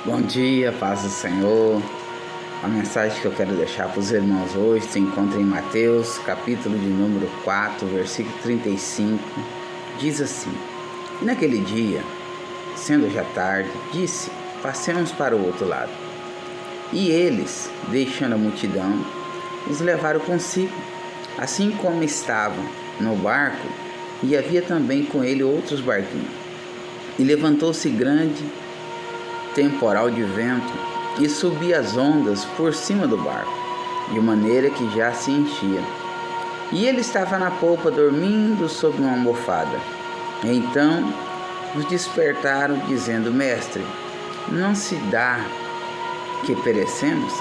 Bom dia, paz do Senhor. A mensagem que eu quero deixar para os irmãos hoje se encontra em Mateus, capítulo de número 4, versículo 35. Diz assim: E naquele dia, sendo já tarde, disse: Passemos para o outro lado. E eles, deixando a multidão, os levaram consigo, assim como estavam no barco, e havia também com ele outros barquinhos. E levantou-se grande temporal de vento, e subia as ondas por cima do barco, de maneira que já se enchia. E ele estava na polpa, dormindo sob uma almofada. Então os despertaram, dizendo: Mestre, não se dá que perecemos?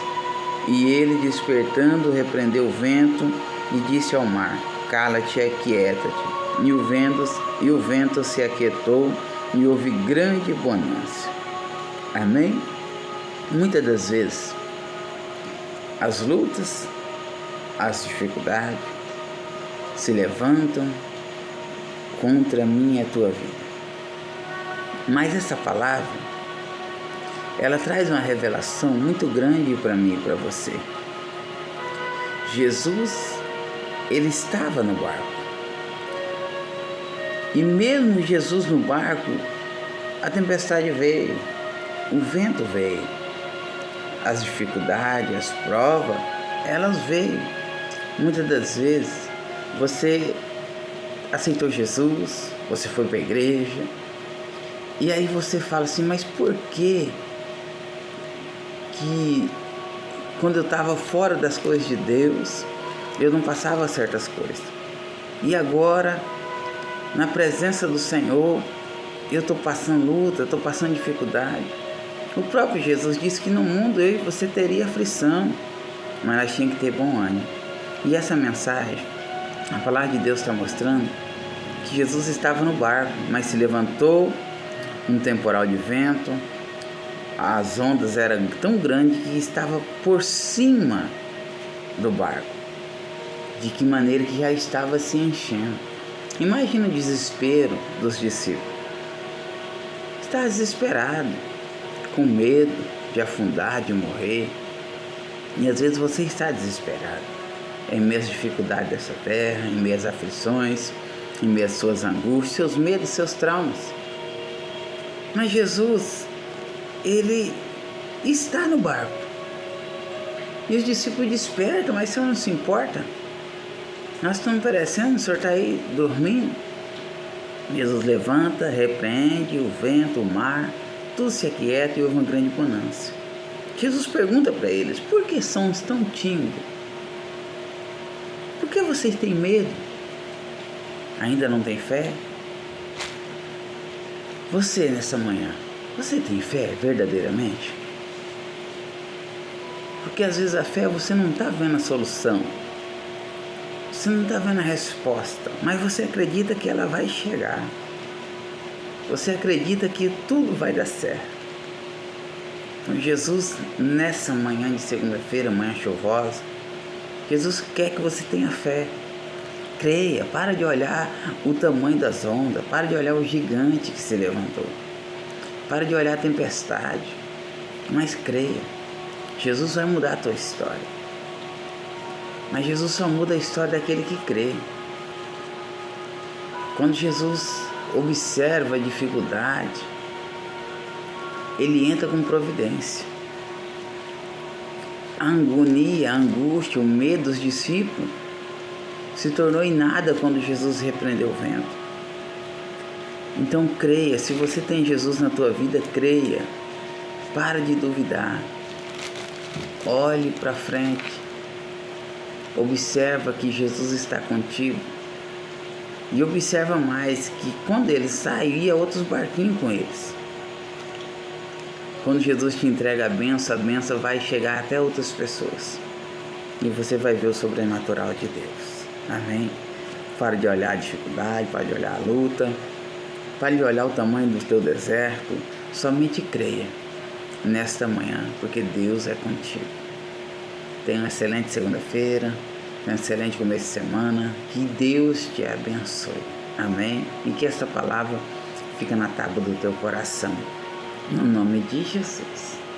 E ele, despertando, repreendeu o vento e disse ao mar: Cala-te e aquieta-te. E o vento se aquietou, e houve grande bonança. Amém? Muitas das vezes, as lutas, as dificuldades se levantam contra a minha e a tua vida. Mas essa palavra, ela traz uma revelação muito grande para mim e para você. Jesus, ele estava no barco. E mesmo Jesus no barco, a tempestade veio, o vento veio, as dificuldades, as provas, elas veio. Muitas das vezes você aceitou Jesus, você foi para a igreja, e aí você fala assim: mas por que quando eu estava fora das coisas de Deus, eu não passava certas coisas? E agora, na presença do Senhor, eu estou passando luta, estou passando dificuldade. O próprio Jesus disse que no mundo eu e você teria aflição, mas nós tínhamos que ter bom ânimo. E essa mensagem, a palavra de Deus está mostrando que Jesus estava no barco, mas se levantou um temporal de vento, as ondas eram tão grandes que estava por cima do barco, de que maneira que já estava se enchendo. Imagina o desespero dos discípulos. Está desesperado, com medo de afundar, de morrer. E às vezes você está desesperado, em meio às dificuldades dessa terra, em meio às aflições, em meio às suas angústias, seus medos, seus traumas. Mas Jesus, ele está no barco. E os discípulos despertam: mas o Senhor não se importa? Nós estamos perecendo, o Senhor está aí dormindo. Jesus levanta, repreende o vento, o mar, tudo se aquieta e houve uma grande bonança. Jesus pergunta para eles: por que são tão tímidos? Por que vocês têm medo? Ainda não tem fé? Você, nessa manhã, você tem fé verdadeiramente? Porque às vezes a fé, você não está vendo a solução, você não está vendo a resposta, mas você acredita que ela vai chegar. Você acredita que tudo vai dar certo. Então Jesus, nessa manhã de segunda-feira, manhã chuvosa, Jesus quer que você tenha fé. Creia, para de olhar o tamanho das ondas, para de olhar o gigante que se levantou, para de olhar a tempestade, mas creia. Jesus vai mudar a tua história. Mas Jesus só muda a história daquele que crê. Quando Jesus observa a dificuldade, ele entra com providência. A agonia, a angústia, o medo dos discípulos se tornou em nada quando Jesus repreendeu o vento. Então creia, se você tem Jesus na tua vida, creia. Para de duvidar. Olhe para frente. Observa que Jesus está contigo. E observa mais que quando ele saía, outros barquinhos com eles. Quando Jesus te entrega a benção vai chegar até outras pessoas. E você vai ver o sobrenatural de Deus. Amém? Para de olhar a dificuldade, para de olhar a luta, para de olhar o tamanho do teu deserto. Somente creia nesta manhã, porque Deus é contigo. Tenha uma excelente segunda-feira, tenha um excelente começo de semana. Que Deus te abençoe. Amém? E que esta palavra fique na tábua do teu coração. No nome de Jesus.